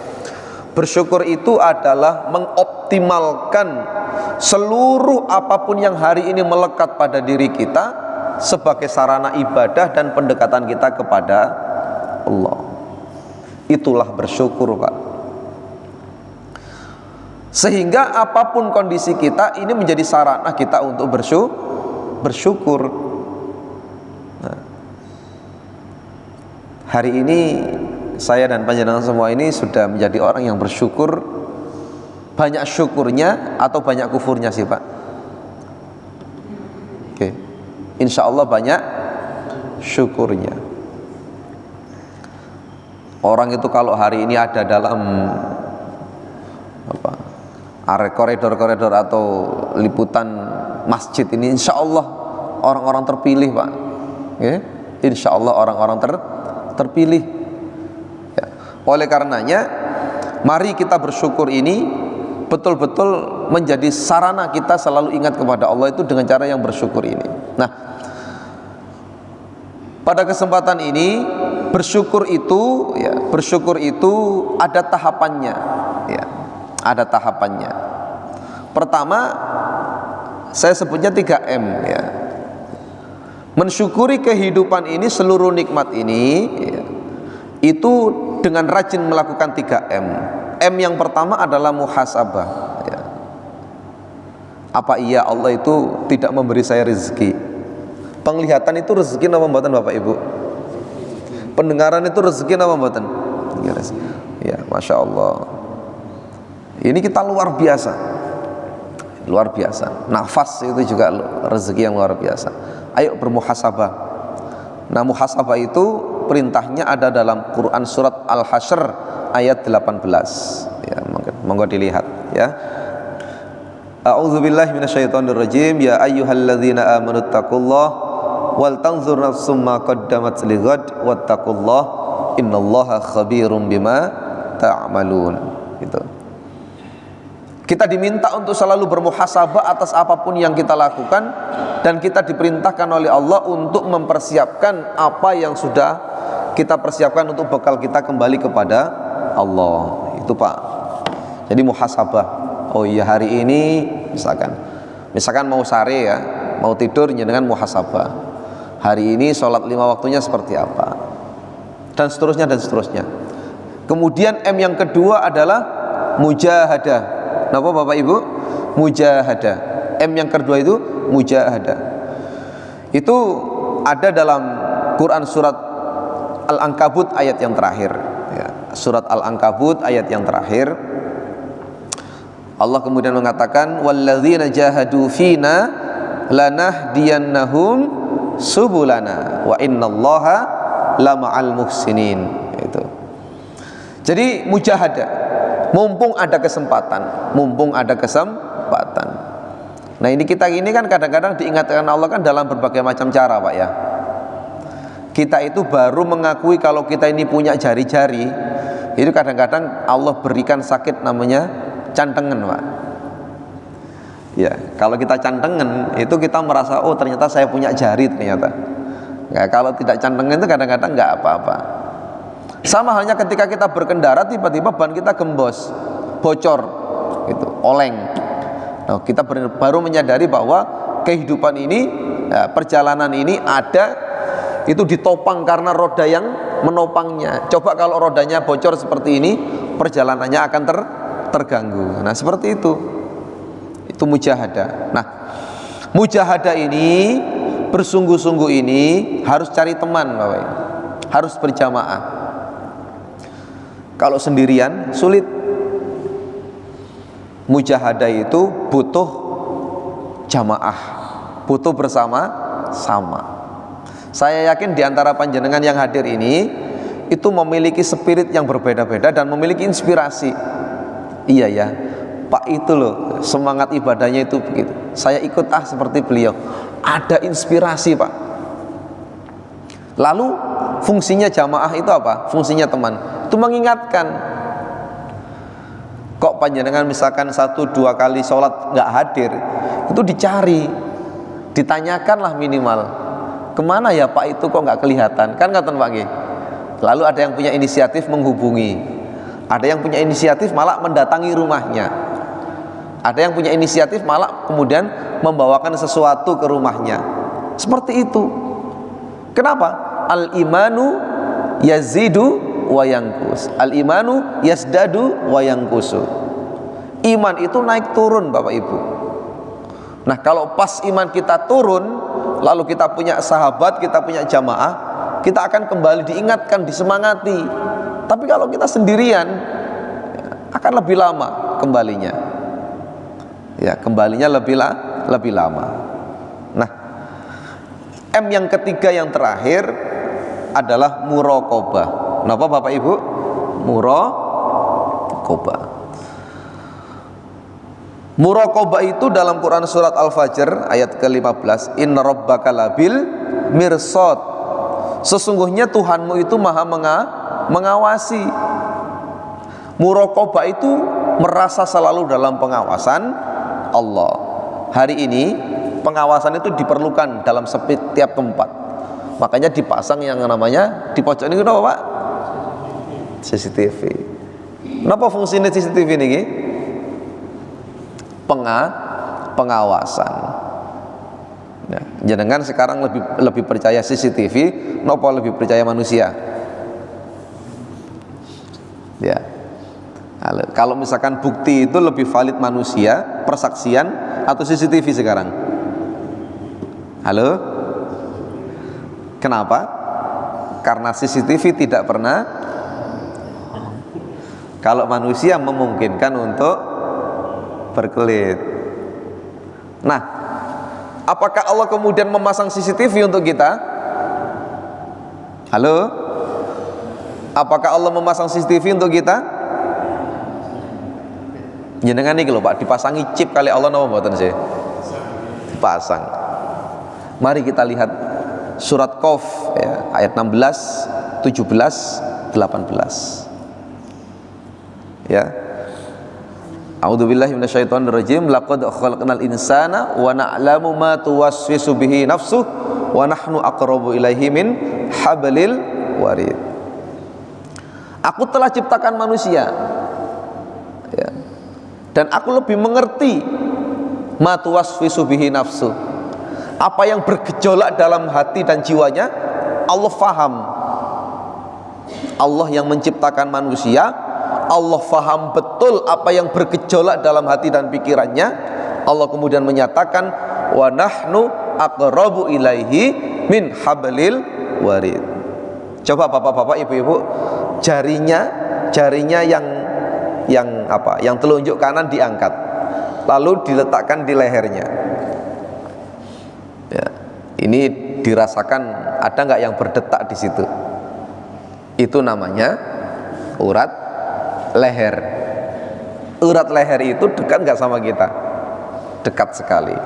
Bersyukur itu adalah mengoptimalkan seluruh apapun yang hari ini melekat pada diri kita sebagai sarana ibadah dan pendekatan kita kepada Allah. Itulah bersyukur, Pak. Sehingga apapun kondisi kita ini menjadi sarana kita untuk bersyukur. Nah, hari ini saya dan panjenengan semua ini sudah menjadi orang yang bersyukur. Banyak syukurnya atau banyak kufurnya sih Pak? Oke. Insya Allah banyak syukurnya. Orang itu kalau hari ini ada dalam koridor-koridor atau liputan masjid ini insya Allah orang-orang terpilih Pak, ya, insya Allah orang-orang terpilih. Ya. Oleh karenanya mari kita bersyukur ini betul-betul menjadi sarana kita selalu ingat kepada Allah itu dengan cara yang bersyukur ini. Nah, pada kesempatan ini bersyukur itu ada tahapannya, ya, ada tahapannya. Pertama, saya sebutnya 3M, ya. Mensyukuri kehidupan ini, seluruh nikmat ini, ya, itu dengan rajin melakukan 3M. M yang pertama adalah muhasabah, ya. Apa iya Allah itu tidak memberi saya rezeki? Penglihatan itu rezeki nama mboten Bapak Ibu? Pendengaran itu rezeki nama mboten? Ya, Masya Allah. Ini kita luar biasa, luar biasa. Nafas itu juga rezeki yang luar biasa. Ayo bermuhasabah. Nah, muhasabah itu perintahnya ada dalam Quran surat Al-Hasyr ayat 18. Ya, monggo dilihat, ya. A'udzubillahi minasyaitonirrajim. Ya ayyuhalladzina amanu taqullaha wal tanzur nafsum ma qaddamat lighad wattaqullaha innallaha khabirum bima ta'malun. Gitu. Kita diminta untuk selalu bermuhasabah atas apapun yang kita lakukan, dan kita diperintahkan oleh Allah untuk mempersiapkan apa yang sudah kita persiapkan untuk bekal kita kembali kepada Allah. Itu Pak. Jadi muhasabah. Oh iya, hari ini misalkan mau sare, ya, mau tidur dengan muhasabah. Hari ini sholat 5 waktunya seperti apa, dan seterusnya dan seterusnya. Kemudian M yang kedua adalah mujahadah. Kenapa Bapak Ibu? Mujahadah. M yang kedua itu mujahadah. Itu ada dalam Quran surat Al-Ankabut ayat yang terakhir, ya. Surat Al-Ankabut ayat yang terakhir, Allah kemudian mengatakan walladzina jahadu fina lanahdiyannahum subulana wa innallaha lama'al muhsinin. Itu. Jadi mujahadah, mumpung ada kesempatan. Nah, ini kita ini kan kadang-kadang diingatkan Allah kan dalam berbagai macam cara, Pak, ya. Kita itu baru mengakui kalau kita ini punya jari-jari, itu kadang-kadang Allah berikan sakit namanya cantengan, Pak. Ya, kalau kita cantengan itu kita merasa oh ternyata saya punya jari ternyata. Nah, kalau tidak cantengan itu kadang-kadang nggak apa-apa. Sama halnya ketika kita berkendara tiba-tiba ban kita gembos, bocor, gitu, oleng. Nah, kita baru menyadari bahwa kehidupan ini, ya, perjalanan ini ada itu ditopang karena roda yang menopangnya. Coba kalau rodanya bocor seperti ini, perjalanannya akan terganggu. Nah, seperti itu. Itu mujahadah. Nah, mujahadah ini, bersungguh-sungguh ini harus cari teman, Bapak Ibu. Harus berjamaah. Kalau sendirian sulit. Mujahadah itu butuh jamaah, butuh bersama-sama. Saya yakin di antara panjenengan yang hadir ini itu memiliki spirit yang berbeda-beda dan memiliki inspirasi. Iya ya, Pak itu loh semangat ibadahnya itu begitu. Saya ikut seperti beliau. Ada inspirasi, Pak. Lalu fungsinya jamaah itu apa? Fungsinya teman itu mengingatkan. Kok panjenengan misalkan 1-2 kali sholat nggak hadir, itu dicari, ditanyakanlah minimal, kemana ya Pak itu kok nggak kelihatan? Kan ngaten Pak nggih. Lalu ada yang punya inisiatif menghubungi, ada yang punya inisiatif malah mendatangi rumahnya, ada yang punya inisiatif malah kemudian membawakan sesuatu ke rumahnya. Seperti itu. Kenapa? Al-imanu yazidu wa yanqus. Al-imanu yasdadu wa yanqusu. Iman itu naik turun, Bapak Ibu. Nah, kalau pas iman kita turun, lalu kita punya sahabat, kita punya jamaah, kita akan kembali diingatkan, disemangati. Tapi kalau kita sendirian, akan lebih lama kembalinya. Ya, kembalinya lebih lama. Nah, M yang ketiga yang terakhir adalah muraqabah. Kenapa Bapak Ibu? Muraqabah. Muraqabah itu dalam Quran surat Al-Fajr ayat ke-15, inna rabbaka labil mirsad. Sesungguhnya Tuhanmu itu maha mengawasi. Muraqabah itu merasa selalu dalam pengawasan Allah. Hari ini pengawasan itu diperlukan dalam setiap tempat. Makanya dipasang yang namanya di pojok ini kenapa Pak? CCTV. Kenapa fungsinya CCTV ini? Pengawasan. Nah, jenengan sekarang lebih percaya CCTV, nopo lebih percaya manusia? Ya. Kalau misalkan bukti itu lebih valid manusia, persaksian atau CCTV sekarang? Halo? Kenapa? Karena CCTV tidak pernah. Kalau manusia memungkinkan untuk berkelit. Nah, apakah Allah kemudian memasang CCTV untuk kita? Halo? Apakah Allah memasang CCTV untuk kita? Jenengan nih lho Pak, dipasangi chip kali Allah napa mboten sih? Dipasang. Mari kita lihat surat Qaf ya, ayat 16, 17, 18. Ya. A'udzubillahi minasyaitonirrajim. Laqad khalaqnal insana wa na'lamu ma tuwaswisu bihi nafsuh wa nahnu aqrabu ilaihi min hablil warid. Aku telah ciptakan manusia. Ya. Dan aku lebih mengerti ma tuwaswisu bihi nafsuh. Apa yang bergejolak dalam hati dan jiwanya, Allah faham. Allah yang menciptakan manusia, Allah faham betul apa yang bergejolak dalam hati dan pikirannya. Allah kemudian menyatakan wa nahnu aqrabu ilaihi min hablil warid. Coba bapak-bapak, ibu-ibu, jarinya yang apa? Yang telunjuk kanan diangkat, lalu diletakkan di lehernya. Ya, ini dirasakan ada nggak yang berdetak di situ? Itu namanya urat leher. Urat leher itu dekat nggak sama kita? Dekat sekali.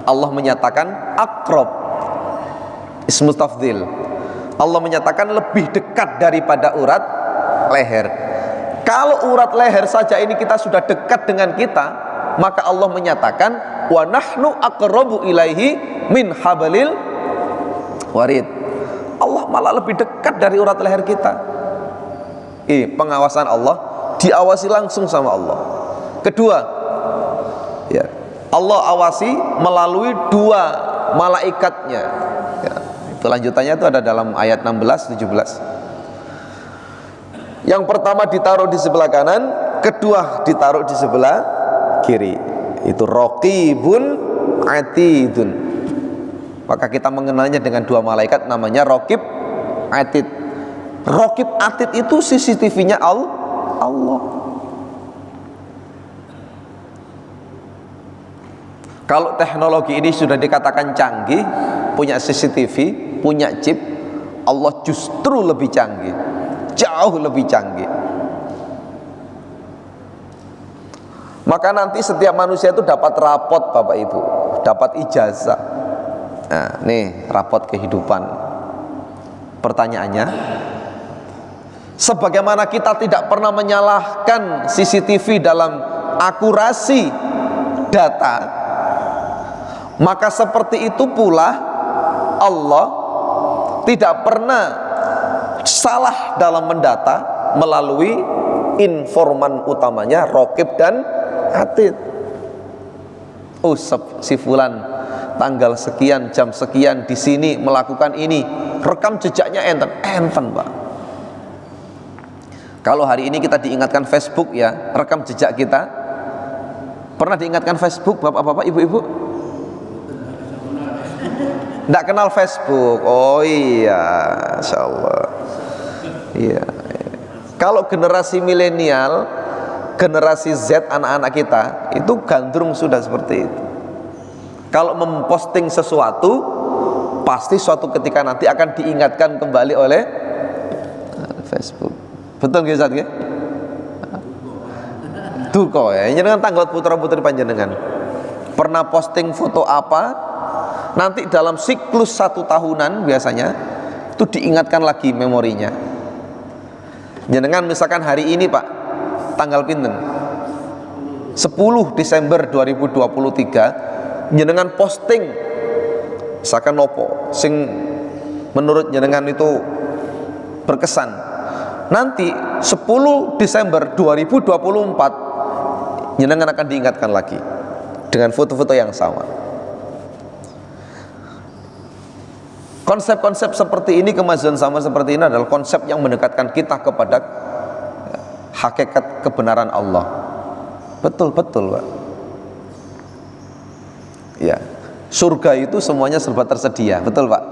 Allah menyatakan aqrab, ismu tafdhil. Allah menyatakan lebih dekat daripada urat leher. Kalau urat leher saja ini kita sudah dekat dengan kita, maka Allah menyatakan wa nahnu aqrabu ilaihi min hablil warid. Allah malah lebih dekat dari urat leher kita. Ini pengawasan Allah, diawasi langsung sama Allah. Kedua, ya, Allah awasi melalui dua malaikatnya. Ya, itu lanjutannya itu ada dalam ayat 16, 17. Yang pertama ditaruh di sebelah kanan, kedua ditaruh di sebelah kiri. Itu raqibun atidun. Maka kita mengenalnya dengan dua malaikat, namanya raqib atid. Raqib atid itu CCTV-nya Allah. Kalau teknologi ini sudah dikatakan canggih, punya CCTV, punya chip, Allah justru lebih canggih, jauh lebih canggih. Maka nanti setiap manusia itu dapat rapot Bapak Ibu, dapat ijazah. Nah, nih rapot kehidupan. Pertanyaannya, sebagaimana kita tidak pernah menyalahkan CCTV dalam akurasi data, maka seperti itu pula Allah tidak pernah salah dalam mendata melalui informan utamanya raqib dan atid. Oh, si fulan tanggal sekian jam sekian di sini melakukan ini, rekam jejaknya enten Pak. Kalau hari ini kita diingatkan Facebook ya, rekam jejak kita. Pernah diingatkan Facebook bapak-bapak, ibu-ibu? Nggak kenal Facebook. Oh iya, insyaallah. Iya. Kalau generasi milenial, generasi Z, anak-anak kita itu gandrung sudah seperti itu. Kalau memposting sesuatu, pasti suatu ketika nanti akan diingatkan kembali oleh Facebook. Betul nggak Ustaz? duka ya jenengan tanggal putra-putri panjenengan pernah posting foto apa, nanti dalam siklus 1 tahunan biasanya itu diingatkan lagi memorinya. Jenengan misalkan hari ini Pak tanggal pinten 10 Desember 2023 jenengan posting misalkan nopo sing menurut jenengan itu berkesan, nanti 10 Desember 2024 jenengan akan diingatkan lagi dengan foto-foto yang sama. Konsep-konsep seperti ini, kemajuan sama seperti ini adalah konsep yang mendekatkan kita kepada hakikat kebenaran Allah. Betul-betul Pak ya, surga itu semuanya serba tersedia, betul Pak.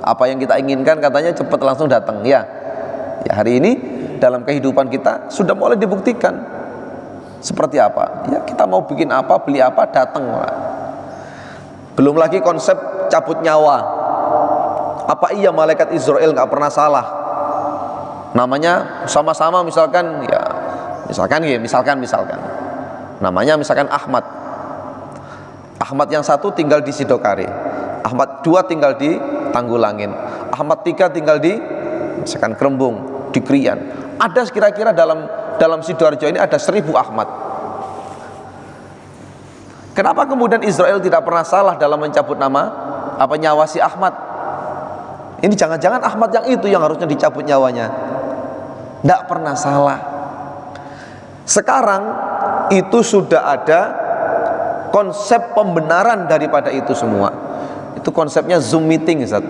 Apa yang kita inginkan katanya cepat langsung datang ya. Ya hari ini dalam kehidupan kita sudah mulai dibuktikan seperti apa ya, kita mau bikin apa, beli apa, datang Pak. Belum lagi konsep cabut nyawa. Apa iya malaikat Israel nggak pernah salah? Namanya sama-sama misalkan ya, misalkan namanya misalkan Ahmad yang satu tinggal di Sidokare, Ahmad 2 tinggal di Tanggulangin, Ahmad 3 tinggal di misalkan Krembung, di Krian. Ada kira-kira dalam Sidoarjo ini ada 1000 Ahmad. Kenapa kemudian Israel tidak pernah salah dalam mencabut nyawa si Ahmad? Ini jangan-jangan Ahmad yang itu yang harusnya dicabut nyawanya. Tidak pernah salah. Sekarang itu sudah ada konsep pembenaran daripada itu semua. Itu konsepnya Zoom meeting Ustaz.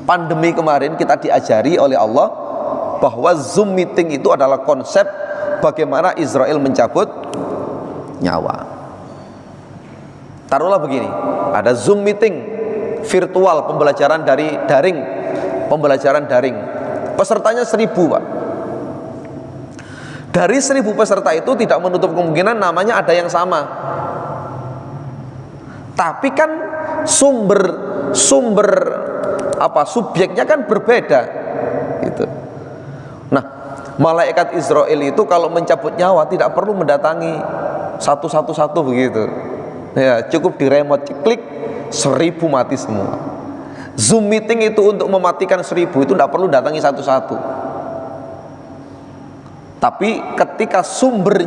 Pandemi kemarin kita diajari oleh Allah bahwa Zoom meeting itu adalah konsep bagaimana Israel mencabut nyawa. Taruhlah begini, ada Zoom meeting virtual, pembelajaran daring. Pesertanya 1000 Pak. Dari 1000 peserta itu tidak menutup kemungkinan namanya ada yang sama. Tapi kan subjeknya kan berbeda gitu. Nah, malaikat Israel itu kalau mencabut nyawa tidak perlu mendatangi satu begitu. Ya, cukup di remote klik 1000 mati semua. Zoom meeting itu untuk mematikan 1000 itu tidak perlu datangi satu-satu. Tapi ketika sumber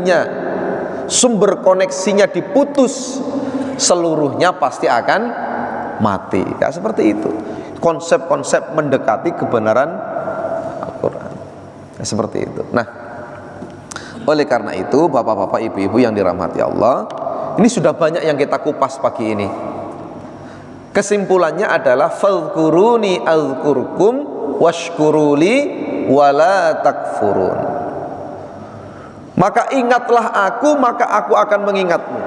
koneksinya diputus, seluruhnya pasti akan mati. Ya seperti itu. Konsep-konsep mendekati kebenaran Al-Quran. Ya, seperti itu. Nah, oleh karena itu, bapak-bapak, ibu-ibu yang dirahmati Allah, ini sudah banyak yang kita kupas pagi ini. Kesimpulannya adalah fadhkuruni azkurkum washkuruli wala takfurun. Maka ingatlah aku, maka aku akan mengingatmu,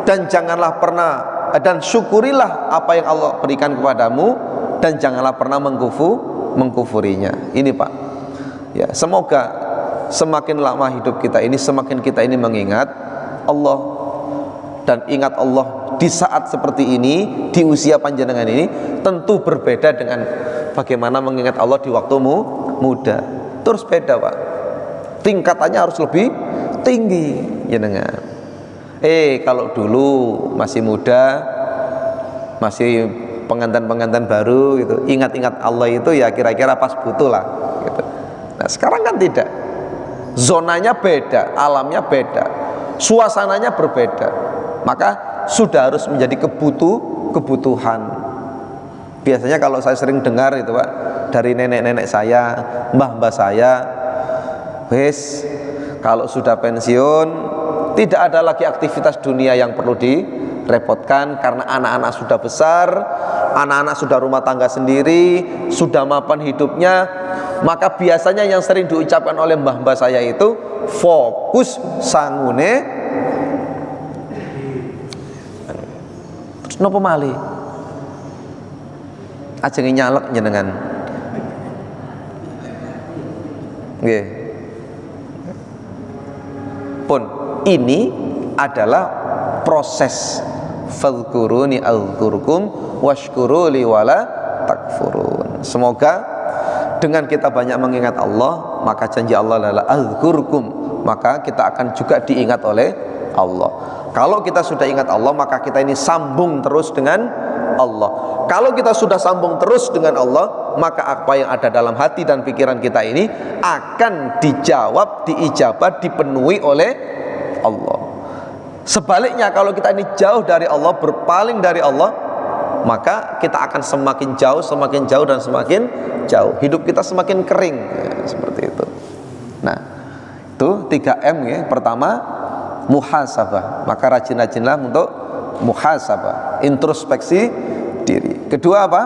dan janganlah pernah, dan syukurilah apa yang Allah berikan kepadamu, dan janganlah pernah mengkufurinya. Ini Pak ya, semoga semakin lama hidup kita ini, semakin kita ini mengingat Allah. Dan ingat Allah di saat seperti ini, di usia panjenengan ini, tentu berbeda dengan bagaimana mengingat Allah di waktumu muda. Terus beda Pak, tingkatannya harus lebih tinggi ya dengan. Kalau dulu masih muda, masih pengantin-pengantin baru gitu, ingat-ingat Allah itu ya kira-kira pas butuh lah gitu. Nah sekarang kan tidak, zonanya beda, alamnya beda, suasananya berbeda, maka sudah harus menjadi kebutuhan. Biasanya kalau saya sering dengar itu Pak, dari nenek-nenek saya, mbah-mbah saya, wes kalau sudah pensiun tidak ada lagi aktivitas dunia yang perlu direpotkan karena anak-anak sudah besar, anak-anak sudah rumah tangga sendiri, sudah mapan hidupnya. Maka biasanya yang sering diucapkan oleh mbah-mbah saya itu fokus sangune terus nopo mali ajeng nyalek jenengan nggih. Pun ini adalah proses fadhkuruni azkurkum washkuruli wala takfurun. Semoga dengan kita banyak mengingat Allah, maka janji Allah adalah azkurkum maka kita akan juga diingat oleh Allah. Kalau kita sudah ingat Allah, maka kita ini sambung terus dengan Allah. Kalau kita sudah sambung terus dengan Allah, maka apa yang ada dalam hati dan pikiran kita ini akan dijawab, diijabah, dipenuhi oleh Allah. Sebaliknya, kalau kita ini jauh dari Allah, berpaling dari Allah, maka kita akan semakin jauh dan semakin jauh. Hidup kita semakin kering, ya, seperti itu. Nah, itu 3M ya. Pertama, muhasabah. Maka rajin-rajinlah untuk muhasabah, introspeksi diri. Kedua apa?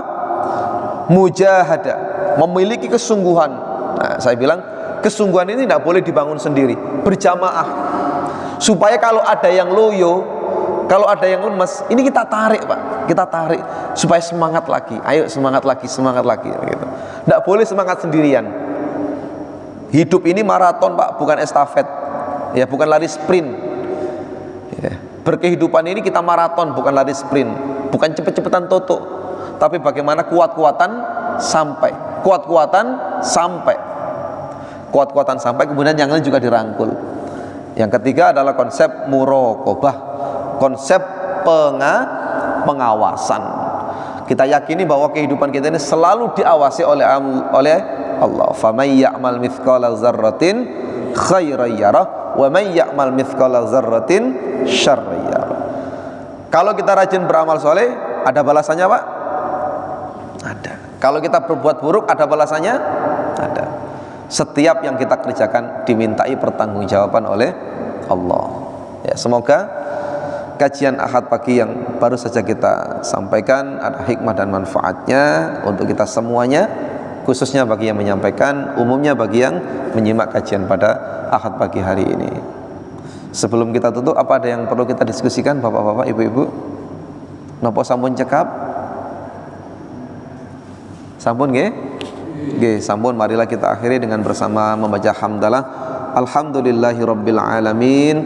Mujahadah, memiliki kesungguhan. Nah, saya bilang kesungguhan ini tidak boleh dibangun sendiri, berjamaah. Supaya kalau ada yang loyo, kalau ada yang lemes, ini kita tarik Pak, kita tarik supaya semangat lagi. Ayo semangat lagi gitu. Tidak boleh semangat sendirian. Hidup ini maraton Pak, bukan estafet. Ya, bukan lari sprint. Ya. Berkehidupan ini kita maraton, bukan lari sprint, bukan cepet-cepetan toto, tapi bagaimana kuat-kuatan sampai, kuat-kuatan sampai, kemudian yang lain juga dirangkul. Yang ketiga adalah konsep muraqabah, konsep pengawasan. Kita yakini bahwa kehidupan kita ini selalu diawasi oleh Allah. Faman ya'mal mithqala dzarratin khairan yarah wa man ya'mal mithqala dzarratin syarran yarah. Kalau kita rajin beramal soleh, ada balasannya Pak? Ada. Kalau kita berbuat buruk, ada balasannya? Ada. Setiap yang kita kerjakan dimintai pertanggungjawaban oleh Allah. Ya, semoga kajian Ahad pagi yang baru saja kita sampaikan ada hikmah dan manfaatnya untuk kita semuanya, khususnya bagi yang menyampaikan, umumnya bagi yang menyimak kajian pada Ahad pagi hari ini. Sebelum kita tutup, apa ada yang perlu kita diskusikan Bapak-bapak, Ibu-ibu? Napa sampun cekap? Sampun nggih? Nggih, sampun. Marilah kita akhiri dengan bersama membaca hamdalah. Alhamdulillahirabbil alamin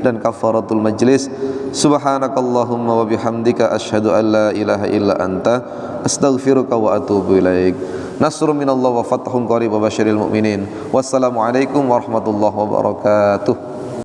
dan kafaratul majlis. Subhanakallahumma wa bihamdika asyhadu an la ilaha illa anta astaghfiruka wa atubu ilaik. Nasrun minallah wa fathun qarib wa basyiril mu'minin. Wassalamualaikum warahmatullahi wabarakatuh.